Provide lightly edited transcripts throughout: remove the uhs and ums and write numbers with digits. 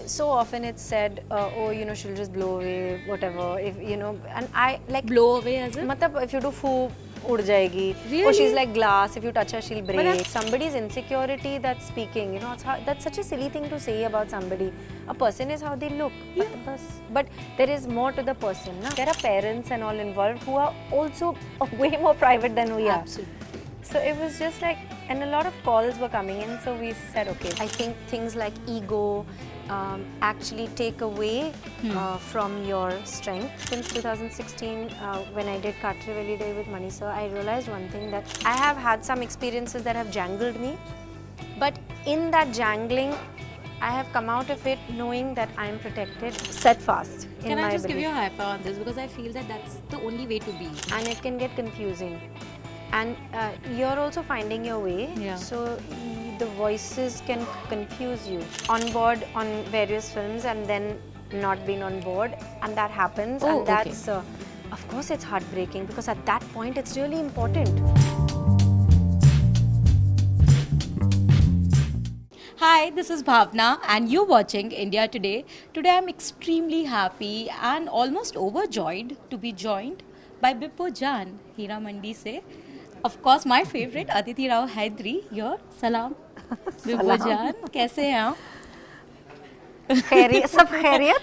so often it's said, oh, you know, she'll just blow away, whatever. If you know, and I like Blow away as in? matlab, if you do foo, ud jayegi. Really? Or she's like glass. If you touch her, she'll break. Somebody's insecurity that's speaking. You know, that's such a silly thing to say about somebody. A person is how they look. But there is more to the person. Na? There are parents and all involved who are also way more private than we are. Absolutely. So it was just like, and a lot of calls were coming in, so we said, okay. I think things like ego actually take away from your strength. Since 2016, when I did Katriveli Day with Mani sir, I realized one thing, that I have had some experiences that have jangled me, but in that jangling, I have come out of it knowing that I am protected, steadfast in Can my I just belief. give you a high five on this, because I feel that that's the only way to be. And it can get confusing. And you're also finding your way, so the voices can confuse you. On board on various films and then not being on board, and that happens, and that's, of course it's heartbreaking, because at that point it's really important. Hi, this is Bhavna and you're watching India Today. Today I'm extremely happy and almost overjoyed to be joined by Bippo Jan, Heeramandi se. Of course, my favorite, Aditi Rao Hydari here. Salam. Bippo Jan, kaise hain aap? Sab khairiyat?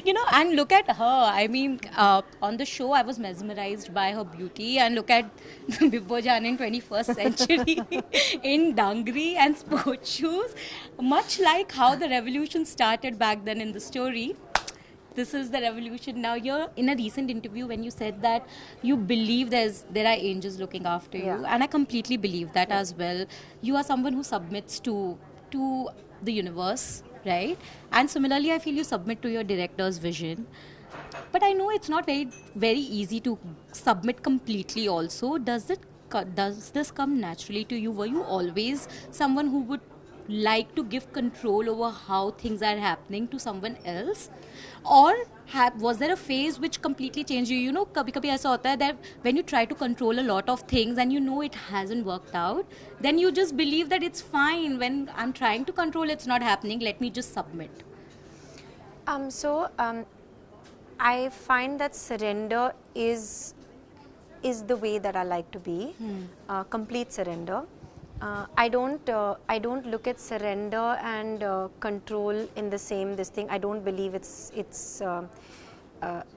You know, and look at her. I mean, on the show, I was mesmerized by her beauty. And look at Bippo Jan in 21st century in dangri and sports shoes. Much like how the revolution started back then in the story. This is the revolution now. You're in a recent interview when you said that you believe there are angels looking after you, and I completely believe that as well. You are someone who submits to the universe, right? And similarly, I feel you submit to your director's vision. But I know it's not very easy to submit completely. Also, does this come naturally to you? Were you always someone who would like to give control over how things are happening to someone else, or was there a phase which completely changed you? You know, kabhi aisa hota hai that when you try to control a lot of things and you know it hasn't worked out, then you just believe that it's fine. When I'm trying to control, it's not happening, let me just submit. I find that surrender is the way that I like to be. Complete surrender. I don't look at surrender and control in the same thing. I don't believe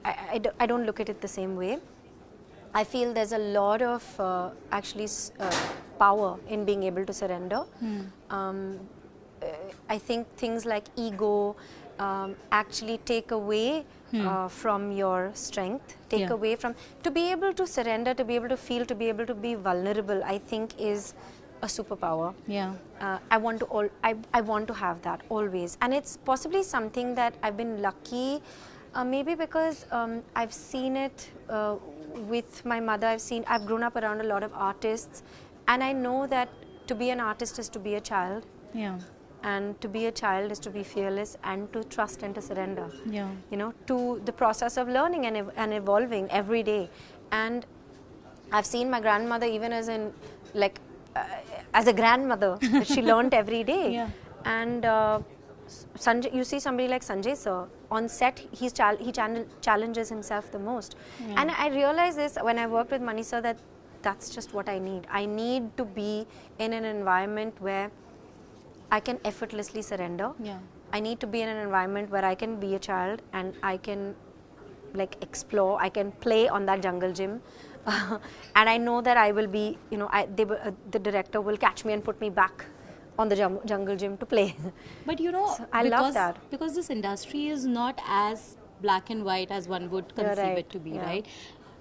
I don't look at it the same way. I feel there's a lot of power in being able to surrender. I think things like ego actually take away from your strength, away from, to be able to surrender, to be able to feel, to be able to be vulnerable, I think is a superpower. I want to have that always, and it's possibly something that I've been lucky, maybe because I've seen it with my mother. I've grown up around a lot of artists, and I know that to be an artist is to be a child. And to be a child is to be fearless and to trust and to surrender. You know, to the process of learning and evolving every day. And I've seen my grandmother, even as a grandmother, she learned every day. And Sanjay, you see somebody like Sanjay sir on set, he challenges himself the most. And I realized this when I worked with Mani sir, that's just what I need. I need to be in an environment where I can effortlessly surrender. I need to be in an environment where I can be a child and I can explore, I can play on that jungle gym. And I know that I will be, you know, the director will catch me and put me back on the jungle gym to play. But you know, so I love that. Because this industry is not as black and white as one would conceive it to be, right?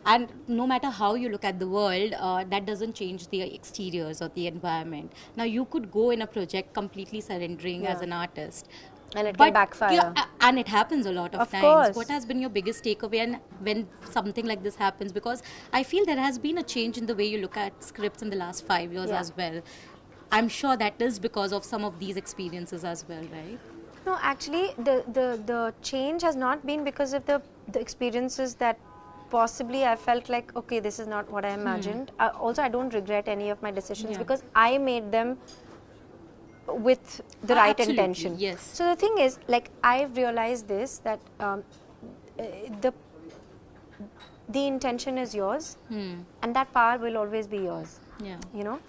And no matter how you look at the world, that doesn't change the exteriors or the environment. Now, you could go in a project completely surrendering as an artist. And it can backfire. And it happens a lot of times. Course. What has been your biggest takeaway when something like this happens? Because I feel there has been a change in the way you look at scripts in the last 5 years as well. I'm sure that is because of some of these experiences as well, right? No, actually, the change has not been because of the experiences that possibly I felt like, okay, this is not what I imagined. Also, I don't regret any of my decisions because I made them with the right Absolutely, intention. yes. So the thing is, like, I've realized this, that the intention is yours, and that power will always be yours. Yeah. You know,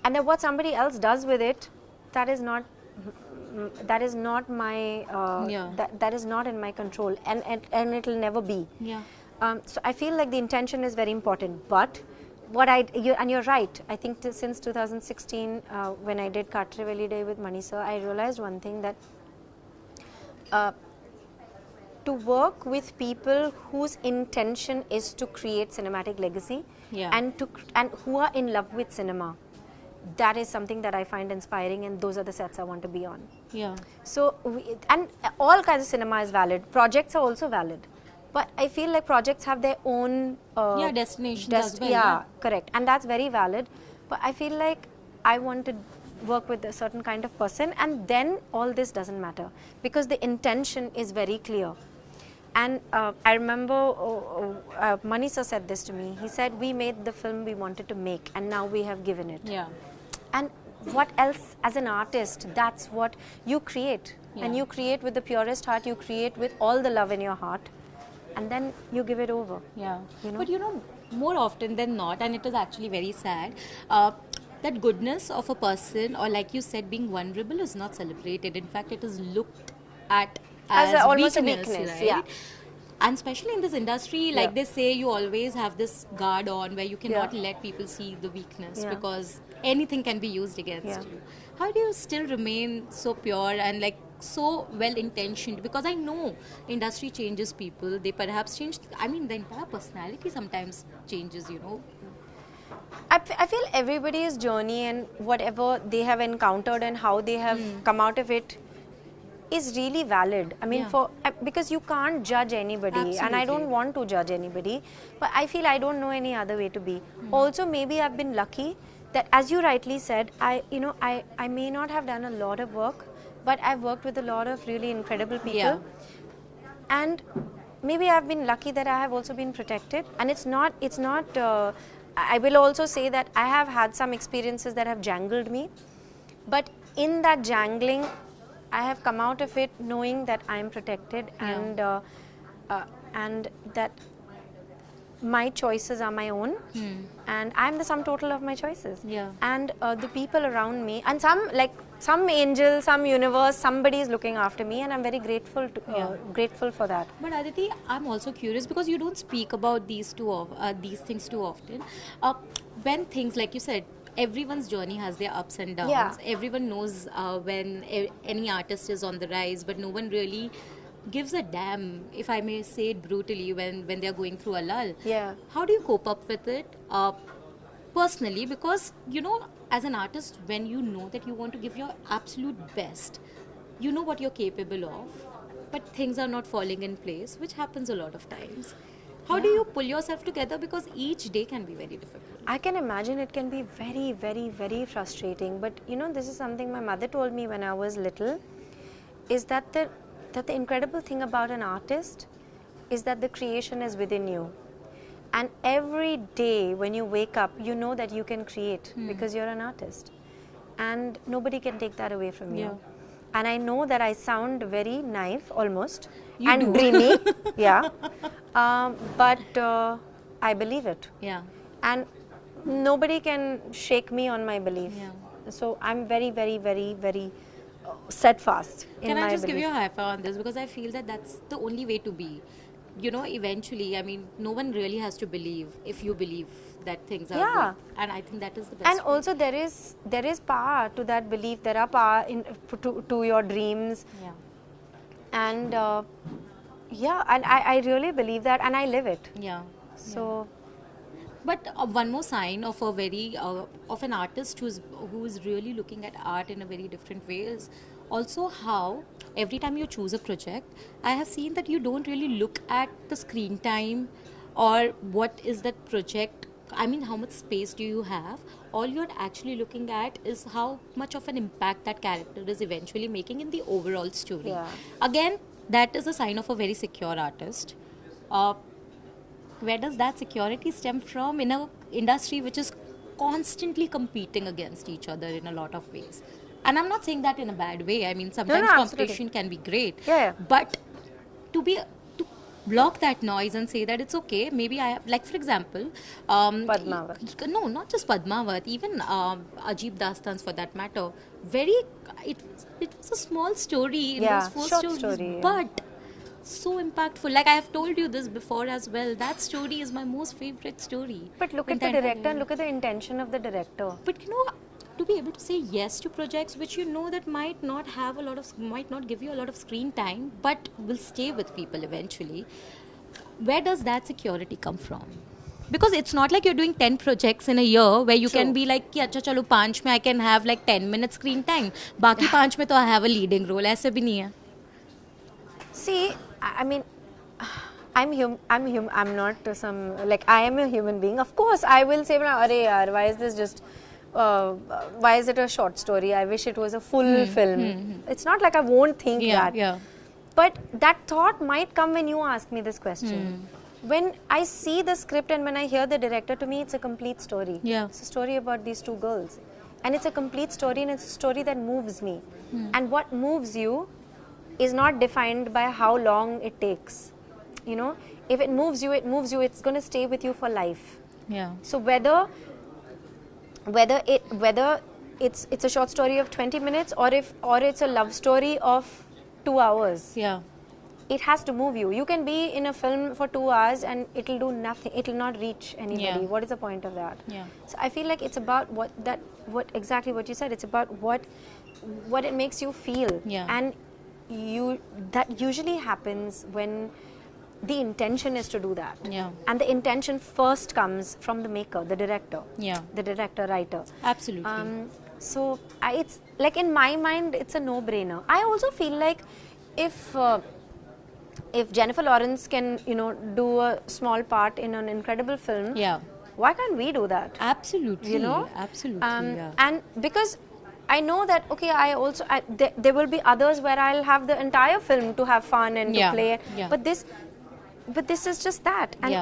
and then what somebody else does with it, that is not my Yeah. that is not in my control, and it'll never be. Yeah. So I feel like the intention is very important. But and you're right. I think since 2016, when I did Katriveli Day with Mani sir, I realized one thing, that to work with people whose intention is to create cinematic legacy, Yeah. and who are in love with cinema, that is something that I find inspiring, and those are the sets I want to be on. Yeah. So, and all kinds of cinema is valid. Projects are also valid, but I feel like projects have their own destinations as well. Yeah, correct, and that's very valid. But I feel like I want to work with a certain kind of person, and then all this doesn't matter, because the intention is very clear. And I remember Mani sir said this to me. He said, "We made the film we wanted to make, and now we have given it." Yeah. And what else, as an artist, that's what you create. Yeah. And you create with the purest heart, you create with all the love in your heart, and then you give it over. Yeah. You know? But more often than not, and it is actually very sad, that goodness of a person, or like you said, being vulnerable, is not celebrated. In fact, it is looked at as almost a weakness, weakness, right? yeah. And especially in this industry, like they say, you always have this guard on where you cannot Yeah. let people see the weakness, Yeah. because anything can be used against Yeah. you. How do you still remain so pure and like so well intentioned? Because I know industry changes people. They perhaps change. I mean, the entire personality sometimes changes. I feel everybody's journey and whatever they have encountered and how they have come out of it is really valid. I mean, Yeah. because you can't judge anybody, and I Absolutely. don't want to judge anybody, but I feel I don't know any other way to be. Also, maybe I've been lucky that, as you rightly said, I may not have done a lot of work, but I've worked with a lot of really incredible people. Yeah. And maybe I've been lucky that I have also been protected, and it's not I will also say that I have had some experiences that have jangled me, but in that jangling I have come out of it knowing that I am protected, and that my choices are my own, and I'm the sum total of my choices. Yeah. And the people around me, and some angel, some universe, somebody is looking after me, and I'm very grateful grateful for that. But Aditi, I'm also curious, because you don't speak about these things too often. When things, like you said, everyone's journey has their ups and downs. Yeah. Everyone knows when any artist is on the rise, but no one really gives a damn, if I may say it brutally, when they're going through a lull. Yeah. How do you cope up with it personally? Because, as an artist, when you know that you want to give your absolute best, you know what you're capable of, but things are not falling in place, which happens a lot of times. How do you pull yourself together? Because each day can be very difficult. I can imagine it can be very, very, very frustrating. But this is something my mother told me when I was little, is that the incredible thing about an artist is that the creation is within you. And every day when you wake up, you know that you can create because you're an artist. And nobody can take that away from you. Yeah. And I know that I sound very naive almost, You and do. dreamy, yeah. But I believe it. Yeah. And nobody can shake me on my belief. Yeah. So I'm very, very, very, very steadfast in Can my I just belief. give you a high five on this? Because I feel that that's the only way to be. Eventually, I mean, no one really has to believe if you believe that things are Yeah. good. And I think that is the best And way. also there is power to that belief. There are power to your dreams. Yeah. And and I really believe that, and I live it. Yeah. So But one more sign of a very of an artist who is really looking at art in a very different way is also how every time you choose a project, I have seen that you don't really look at the screen time or what is that project. I mean, how much space do you have? All you're actually looking at is how much of an impact that character is eventually making in the overall story. Yeah. Again, that is a sign of a very secure artist. Where does that security stem from in a industry which is constantly competing against each other in a lot of ways? And I'm not saying that in a bad way. I mean, sometimes competition can be great. Yeah. But to block that noise and say that it's okay. Maybe I have, like for example, Padmavat. No, not just Padmavat, even Ajib Dastans for that matter. Very, it was a small story in those four short stories, story, but so impactful. Like I have told you this before as well. That story is my most favorite story. But look in at the entire director, movie. look at the intention of the director. But to be able to say yes to projects which you know that might not give you a lot of screen time, but will stay with people eventually, where does that security come from? Because it's not like you're doing 10 projects in a year where you can be like, कि अच्छा चलो 5 में I can have like 10 minutes screen time. बाकी 5 में तो I have a leading role. ऐसे भी नहीं है. See, I mean, I'm not some, like, I am a human being. Of course, I will say, "Arey yaar, why is this just, why is it a short story? I wish it was a full film." It's not like I won't think that. Yeah. But that thought might come when you ask me this question. When I see the script and when I hear the director, to me, it's a complete story. Yeah. It's a story about these two girls. And it's a complete story, and it's a story that moves me. And what moves you is not defined by how long it takes. You know, if it moves you, it's going to stay with you for life. Yeah. So whether it's a short story of 20 minutes or it's a love story of 2 hours. Yeah. It has to move you. You can be in a film for 2 hours and it'll do nothing. It'll not reach anybody. Yeah. What is the point of that? Yeah. So I feel like it's about exactly what you said. It's about what it makes you feel. Yeah. And that usually happens when the intention is to do that. Yeah. And the intention first comes from the maker, the director. Yeah. The director, writer. Absolutely. So it's like, in my mind, it's a no-brainer. I also feel like if Jennifer Lawrence can, do a small part in an incredible film, Yeah. why can't we do that? Absolutely. You know? Absolutely. Yeah. And because I know that, okay, there will be others where I'll have the entire film to have fun and to play. Yeah. But this is just that, and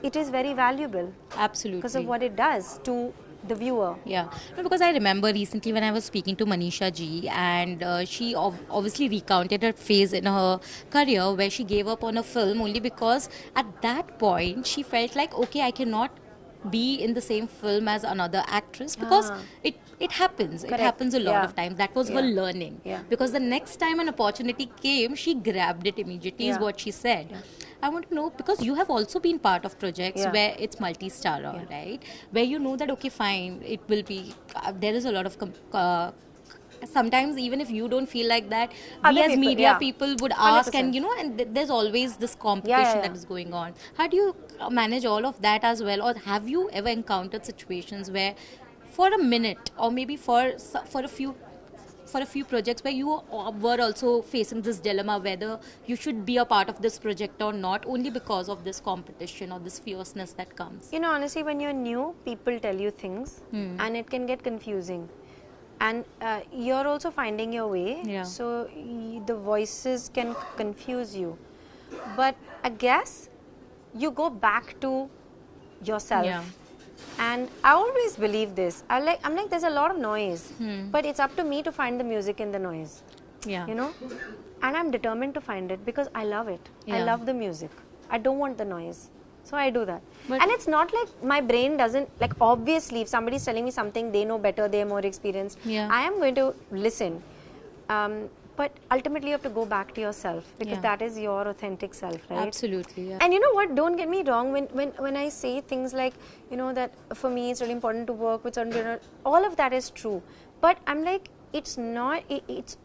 it is very valuable Absolutely. because of what it does to the viewer. Yeah, no, because I remember recently when I was speaking to Manisha ji, and she obviously recounted her phase in her career where she gave up on a film only because at that point she felt like, okay, I cannot be in the same film as another actress because it happens. Correct. It happens a lot Yeah. of times. That was her learning. Yeah. Because the next time an opportunity came, she grabbed it immediately, is what she said. Yeah. I want to know, because you have also been part of projects where it's multi-starrer, right? Where you know that, okay, fine, it will be, there is a lot of, sometimes even if you don't feel like that, we as media people would ask 100%. And, and there's always this competition that is going on. How do you manage all of that as well? Or have you ever encountered situations where for a minute or maybe for a few projects where you were also facing this dilemma whether you should be a part of this project or not, only because of this competition or this fierceness that comes? Honestly, when you're new, people tell you things and it can get confusing. And you're also finding your way. Yeah. So the voices can confuse you. But I guess you go back to yourself. Yeah. And I always believe this. I'm like, there's a lot of noise, but it's up to me to find the music in the noise. Yeah. And I'm determined to find it because I love it. I Yeah. love the music. I don't want the noise. So I do that. But and it's not like my brain doesn't, like, obviously if somebody's telling me something, they know better, they're more experienced. Yeah. I am going to listen. But ultimately you have to go back to yourself because that is your authentic self, right? Absolutely. Yeah. And you know what, don't get me wrong, when I say things like, that for me it's really important to work with certain, all of that is true. But I'm like, it's not, it's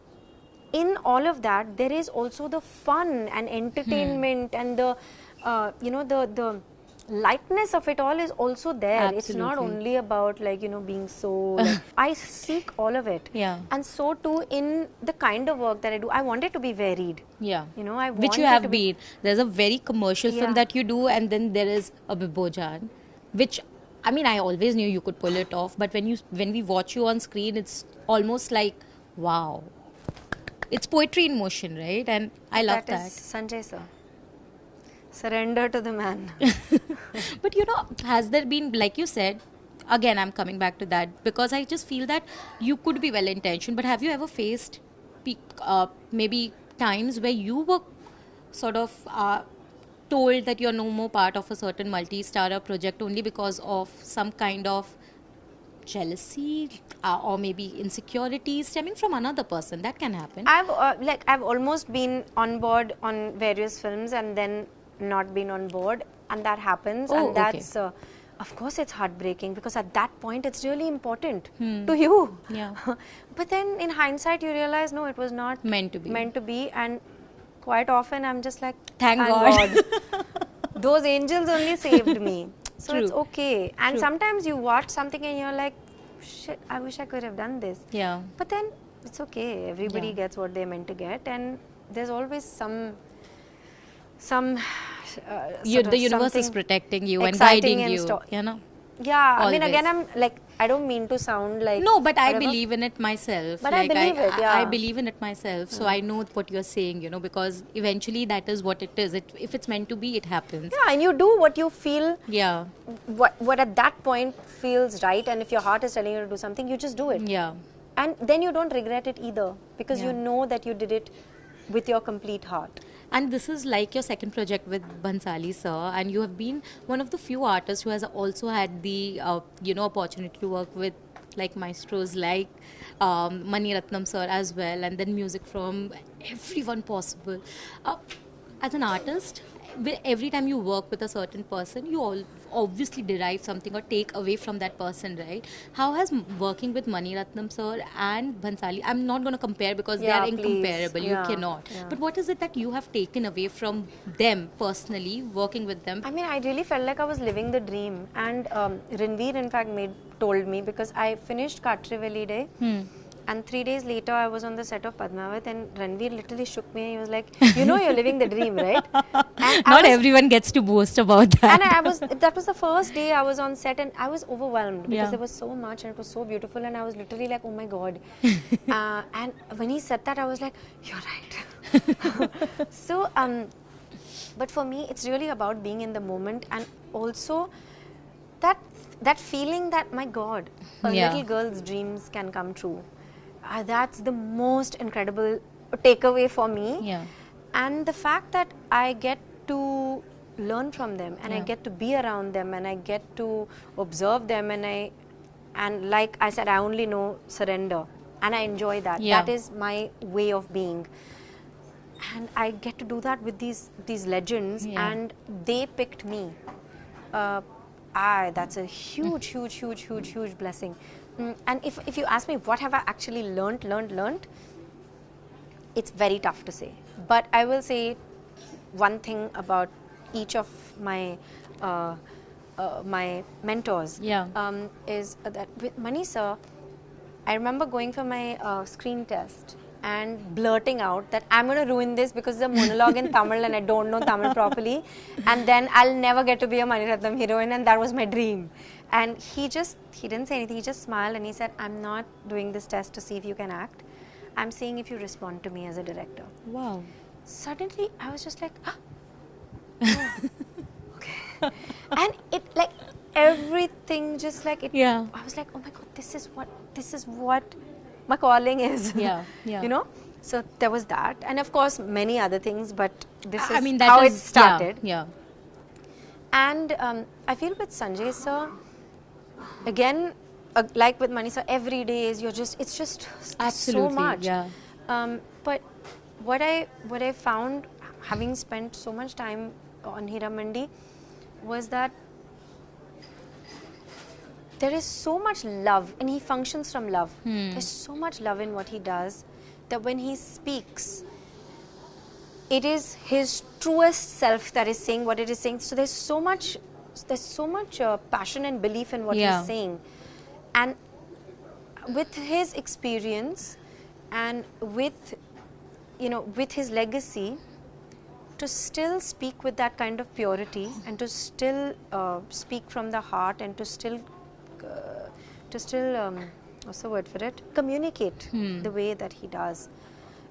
in all of that, there is also the fun and entertainment and the, the lightness of it all is also there. Absolutely. It's not only about being so, I seek all of it. Yeah. And so too in the kind of work that I do, I want it to be varied. Yeah. I want which you it have to been. There's a very commercial film Yeah. that you do, and then there is a Bibojan, which, I mean, I always knew you could pull it off, but when we watch you on screen, it's almost like, wow. It's poetry in motion, right? And I love That is Sanjay sir. Surrender to the man. But has there been, like you said, again, I'm coming back to that because I just feel that you could be well intentioned, but have you ever faced maybe times where you were sort of told that you're no more part of a certain multi-starrer project only because of some kind of jealousy or maybe insecurity stemming from another person? That can happen. I've almost been on board on various films and then not been on board, and that happens. Oh, and that's of course it's heartbreaking because at that point it's really important to you. Yeah. But then in hindsight you realize no, it was not Meant to be. And quite often I'm just like, Thank God. Those angels only saved me. So True. it's okay. And True. sometimes you watch something and you're like, shit, I wish I could have done this. Yeah. But then it's okay. Everybody Yeah. gets what they're meant to get, and there's always some The universe is protecting you and exciting guiding you. and You know. Yeah, I mean, Always. again, I'm like, I don't mean to sound like No, but I whatever. believe in it myself. But I believe it, yeah. I believe in it myself. So I know what you're saying, you know, because eventually that is what it is. If it's meant to be, it happens. Yeah, and you do what you feel, Yeah. what at that point feels right, and if your heart is telling you to do something, you just do it. Yeah. And then you don't regret it either, because Yeah. you know that you did it with your complete heart. And this is like your second project with Bhansali sir, and you have been one of the few artists who has also had the opportunity to work with like maestros like Mani Ratnam sir as well, and then music from everyone possible. As an artist, every time you work with a certain person, you all obviously derive something or take away from that person, right? How has working with Mani Ratnam sir and Bhansali, I'm not going to compare because they Yeah, are please. incomparable, Yeah, you cannot. yeah. But what is it that you have taken away from them personally, working with them? I mean, I really felt like I was living the dream. And Ranveer, in fact, told me, because I finished Katrivali Day. And 3 days later, I was on the set of Padmavat, and Ranveer literally shook me and he was like, you know, you're living the dream, right? And Not everyone gets to boast about that. And that was the first day I was on set, and I was overwhelmed because Yeah. there was so much and it was so beautiful, and I was literally like, oh my God. And when he said that, I was like, you're right. So, but for me, it's really about being in the moment, and also that feeling that, my God, a Yeah. little girl's dreams can come true. That's the most incredible takeaway for me. Yeah. And the fact that I get to learn from them, and I Yeah. get to be around them, and I get to observe them, and like I said, I only know surrender, and I enjoy that. Yeah. That is my way of being. And I get to do that with these legends, Yeah. and they picked me. That's a huge blessing. And if you ask me what have I actually learned, it's very tough to say. But I will say one thing about each of my my mentors. Yeah. Is that with Mani sir, I remember going for my screen test and blurting out that I'm going to ruin this because it's a monologue in Tamil and I don't know Tamil properly, and then I'll never get to be a Mani Ratnam heroine, and that was my dream. And he didn't say anything, he just smiled and he said, I'm not doing this test to see if you can act, I'm seeing if you respond to me as a director. Wow. Suddenly I was just like, oh, okay. And it, like, everything just like it, Yeah. I was like, oh my God, this is what my calling is. Yeah, yeah. You know, so there was that, and of course many other things, but this is that how is- it started. Yeah. And I feel with Sanjay sir, again, like with Mani sir, every day is it's just Absolutely, so much. yeah. But what I found, having spent so much time on Heeramandi, was that there is so much love, and he functions from love. There's so much love in what he does that when he speaks, it is his truest self that is saying what it is saying. So there's so much passion and belief in what Yeah. he's saying, and with his experience and with his legacy, to still speak with that kind of purity, and to still speak from the heart, and to still what's the word for it? Communicate the way that he does.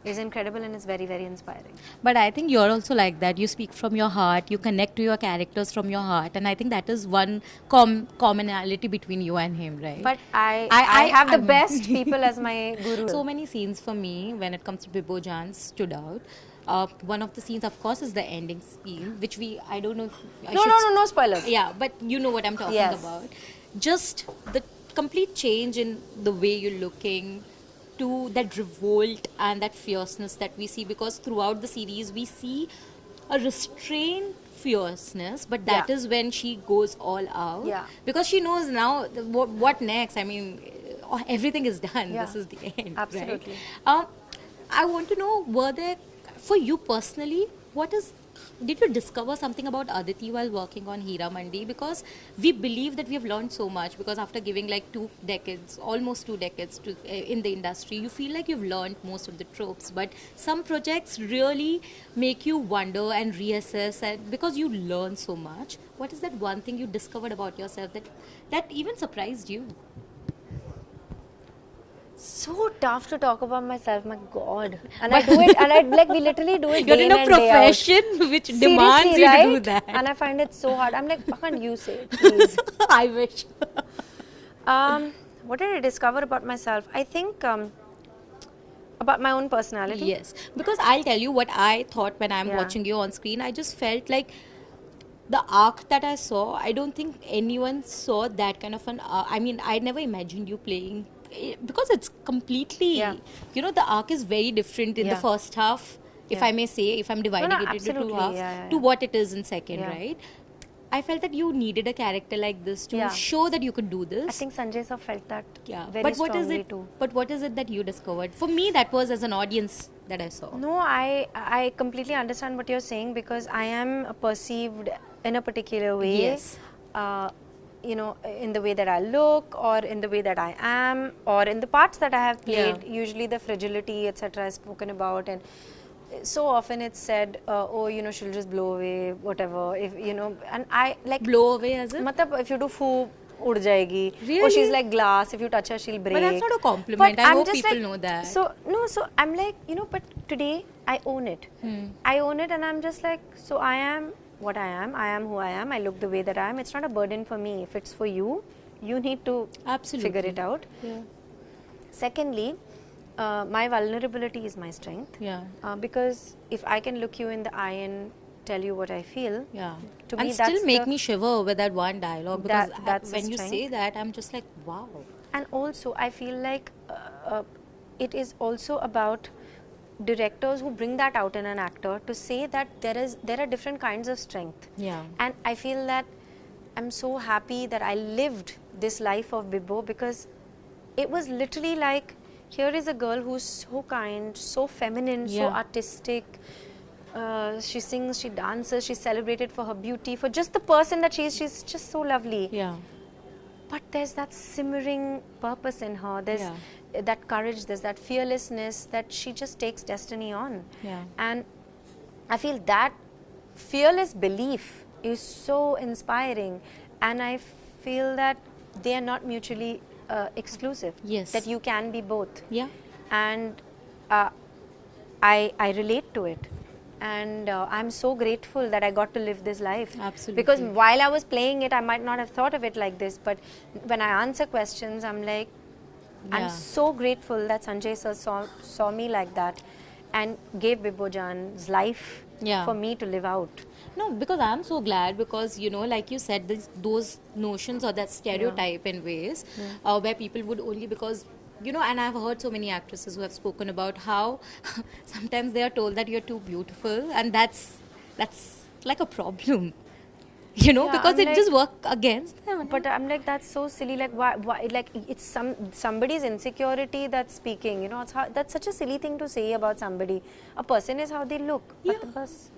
is incredible and is very, very inspiring. But I think you're also like that. You speak from your heart. You connect to your characters from your heart, and I think that is one commonality between you and him, right? But I have the best people as my guru. So many scenes for me when it comes to Bibo Jan stood out. One of the scenes, of course, is the ending scene, which I don't know if I should No spoilers. Yeah, but you know what I'm talking about. Just the complete change in the way you're looking, to that revolt and that fierceness that we see, because throughout the series we see a restrained fierceness, but that is when she goes all out, because she knows now what next. I mean, everything is done. This is the end. Absolutely. Right? I want to know, were there, for you personally, did you discover something about Aditi while working on Heeramandi? Because we believe that we have learned so much, because after giving like almost 2 decades in the industry, you feel like you've learned most of the tropes. But some projects really make you wonder and reassess, and because you learn so much. What is that one thing you discovered about yourself that even surprised you? So tough to talk about myself, my God. And I do it, and we literally do it. You're day in a profession which demands you to do that. And I find it so hard. I'm like, why can't you say it, please? I wish. What did I discover about myself? I think about my own personality. Yes, because I'll tell you what I thought when I'm watching you on screen. I just felt like the arc that I saw, I don't think anyone saw that kind of an arc. I mean, I never imagined you playing, because it's completely, the arc is very different in the first half, if I may say, if I'm dividing it into 2 halves, to what it is in second, right? I felt that you needed a character like this to show that you could do this. I think Sanjay sir felt that very but strongly too. But what is it that you discovered? For me, that was as an audience that I saw. No, I completely understand what you're saying, because I am perceived in a particular way. Yes. In the way that I look, or in the way that I am, or in the parts that I have played. Usually the fragility, etc. is spoken about, and so often it's said, she'll just blow away, whatever. If and I like blow away as in? Matlab, if you do foo, ud jayegi. Really? Or she's like glass. If you touch her, she'll break. But that's not a compliment. But I I'm hope just people like, know that. So I'm like, but today I own it. I own it, and I'm just like, so I am what I am who I am, I look the way that I am. It's not a burden for me. If it's for you, you need to figure it out. Secondly, my vulnerability is my strength. Because if I can look you in the eye and tell you what I feel, to and me still that's make me shiver with that one dialogue, because that's when you say that, I'm just like, wow. And also I feel like it is also about directors who bring that out in an actor, to say that there are different kinds of strength. And I feel that I'm so happy that I lived this life of Bibo, because it was literally like, here is a girl who's so kind, so feminine, so artistic. She sings, she dances, she's celebrated for her beauty, for just the person that she is. She's just so lovely. But there's that simmering purpose in her. There's that courage, there's that fearlessness, that she just takes destiny on. And I feel that fearless belief is so inspiring, and I feel that they are not mutually exclusive. That you can be both. And I relate to it. And I'm so grateful that I got to live this life. Because while I was playing it, I might not have thought of it like this, but when I answer questions, I'm like, I'm so grateful that Sanjay sir saw me like that and gave Bibo Jan's life for me to live out. No, because I'm so glad, because like you said, those notions, or that stereotype in ways where people would only, because and I've heard so many actresses who have spoken about how sometimes they are told that you're too beautiful, and that's like a problem. Because it just works against them. But I'm like, that's so silly. Like, why? Like, it's somebody's insecurity that's speaking. That's such a silly thing to say about somebody. A person is how they look.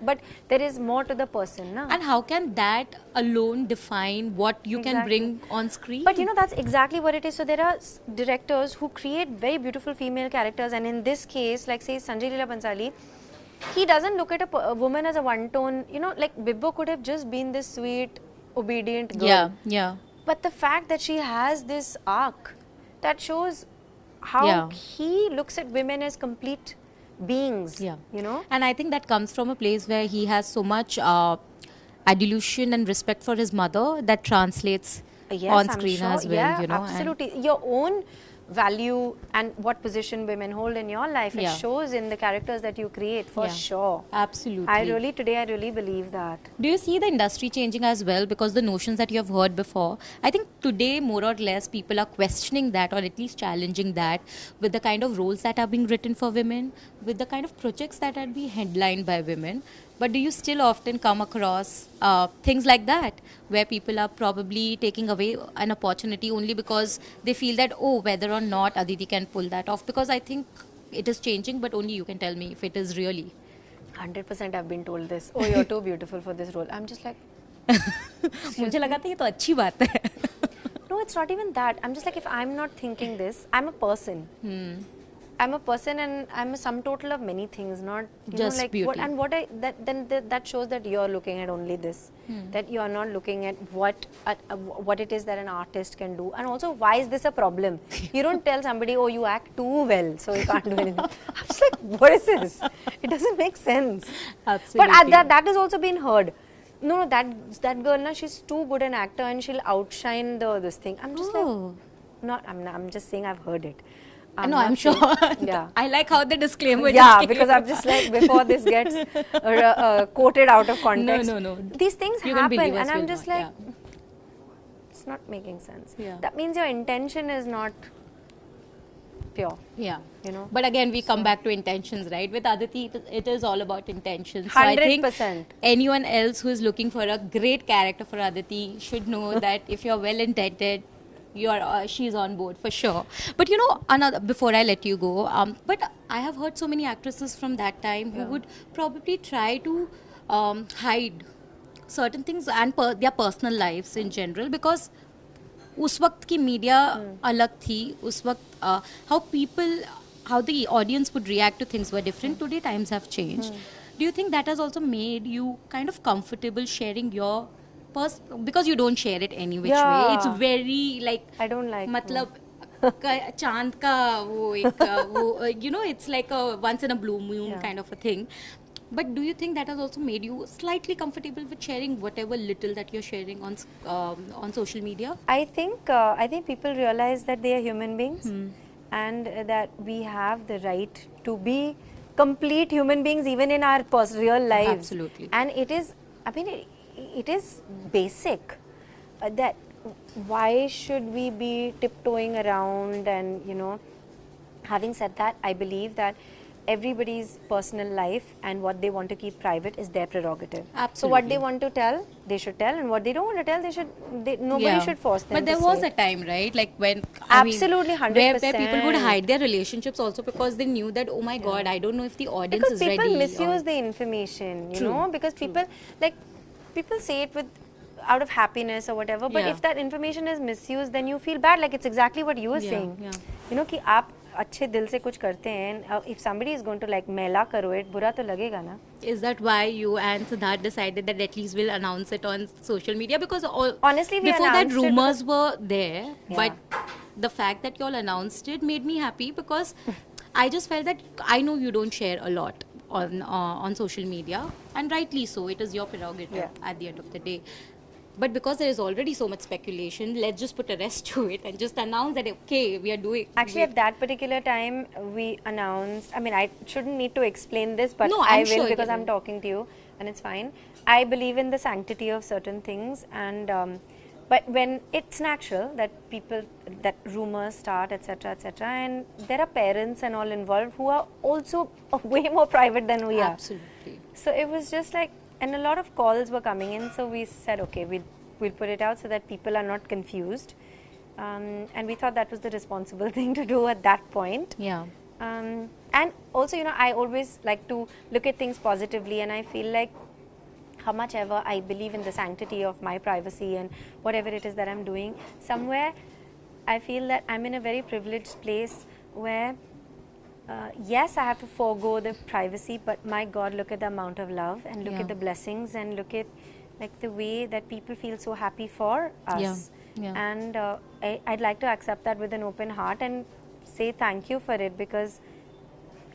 But there is more to the person, na? And how can that alone define what you can bring on screen? But that's exactly what it is. So there are directors who create very beautiful female characters, and in this case, like say Sanjay Leela Bhansali, he doesn't look at a woman as a one-tone, like Bibo could have just been this sweet, obedient girl. But the fact that she has this arc, that shows how he looks at women as complete beings, Yeah. you know. And I think that comes from a place where he has so much adulation and respect for his mother that translates Yes, on I'm screen sure. as well, Yeah, you know. And absolutely. Your own value and what position women hold in your life, it Yeah. shows in the characters that you create, for Yeah. sure. Absolutely. Today I really believe that. Do you see the industry changing as well? Because the notions that you have heard before, I think today more or less people are questioning that, or at least challenging that, with the kind of roles that are being written for women, with the kind of projects that are being headlined by women. But do you still often come across things like that, where people are probably taking away an opportunity only because they feel that, oh, whether or not Aditi can pull that off? Because I think it is changing, but only you can tell me if it is really. 100% I've been told this. Oh, you're too beautiful for this role. I'm just like, मुझे लगा था ये तो अच्छी बात है. no, it's not even that. I'm just like, if I'm not thinking this, I'm a person. I'm a person, and I'm a sum total of many things, not Just like beauty. that shows that you're looking at only this, that you're not looking at what it is that an artist can do, and also why is this a problem? You don't tell somebody, oh, you act too well, so you can't do anything. I'm just like, what is this? It doesn't make sense. Absolutely. But that has also been heard. No, that girl, na, she's too good an actor and she'll outshine this thing. I'm just like, I'm just saying I've heard it. No, I'm sure. Yeah. I like how the disclaimer Yeah, just came. because I'm just like, before this gets quoted out of context. No. These things You can happen, believe us, and I'm will just not, like, yeah. it's not making sense. Yeah. That means your intention is not pure. Yeah. You know? But again, we come back to intentions, right? With Aditi, it is all about intentions. So I think 100%. anyone else who is looking for a great character for Aditi should know that if you're well intended, she's on board for sure. But you know, before I let you go, but I have heard so many actresses from that time who would probably try to hide certain things and their personal lives in general, because उस वक्त की media अलग थी, उस वक्त how the audience would react to things were different. Today times have changed. Do you think that has also made you kind of comfortable sharing your because you don't share it any which way? It's very like, I don't like. मतलब चांद का वो एक you know, it's like a once in a blue moon kind of a thing. But do you think that has also made you slightly comfortable with sharing whatever little that you're sharing on social media? I think people realize that they are human beings, and that we have the right to be complete human beings even in our real lives. Absolutely. And it is, I mean, it is basic that why should we be tiptoeing around, and you know, having said that, I believe that everybody's personal life and what they want to keep private is their prerogative. Absolutely. So what they want to tell, they should tell, and what they don't want to tell, nobody should force them. But there to was say. a time, right? Like when Absolutely, 100%. where people would hide their relationships also because they knew that, oh my God, I don't know if the audience because is ready. people misuse the information, you know, because people say it with out of happiness or whatever, but if that information is misused, then you feel bad. Like, it's exactly what you were saying. You know, कि आप अच्छे दिल से कुछ करते हैं, if somebody is going to like मेला करो it, बुरा तो लगेगा ना. Is that why you and Siddharth decided that at least we'll announce it on social media? Because honestly, before that rumors were there, but the fact that you all announced it made me happy, because I just felt that I know you don't share a lot on social media, and rightly so, it is your prerogative at the end of the day. But because there is already so much speculation, let's just put a rest to it and just announce that, okay, we are doing. Actually, at that particular time, we announced, I mean, I shouldn't need to explain this, but No, I I'm will, sure because you I'm will. talking to you, and it's fine. I believe in the sanctity of certain things, and but when it's natural that that rumors start, etc., and there are parents and all involved who are also way more private than we are. Absolutely. So it was just like, and a lot of calls were coming in, so we said, okay, we'll put it out so that people are not confused, and we thought that was the responsible thing to do at that point. Yeah. And also, you know, I always like to look at things positively, and I feel like how much ever I believe in the sanctity of my privacy and whatever it is that I'm doing, somewhere I feel that I'm in a very privileged place where yes, I have to forego the privacy, but my God, look at the amount of love, and look at the blessings, and look at like the way that people feel so happy for us. And I'd like to accept that with an open heart and say thank you for it, because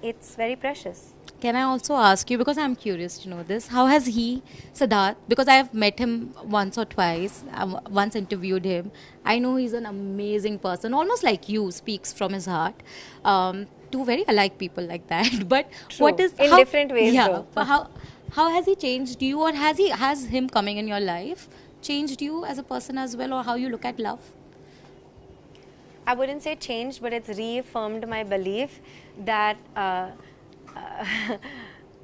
it's very precious. Can I also ask you, because I'm curious to know this, how has he, Siddharth, because I have met him once or twice, once interviewed him. I know he's an amazing person, almost like you, speaks from his heart. Two very alike people like that. But True. what is In different ways, Yeah, though. but how has he changed you, or has him coming in your life changed you as a person as well, or how you look at love? I wouldn't say changed, but it's reaffirmed my belief that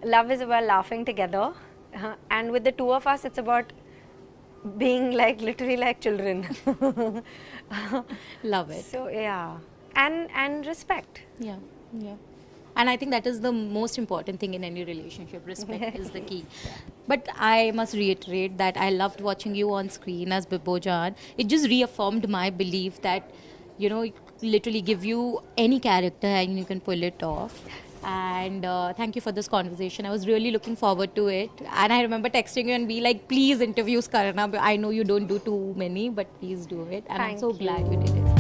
love is about laughing together, and with the two of us, it's about being like literally like children. Love it. So yeah, and respect. Yeah, yeah. And I think that is the most important thing in any relationship. Respect is the key. But I must reiterate that I loved watching you on screen as Bibojan. It just reaffirmed my belief that, literally give you any character and you can pull it off. And thank you for this conversation. I was really looking forward to it. And I remember texting you and be like, please interview Karana. I know you don't do too many, but please do it. And I'm Thank so you. glad you did it.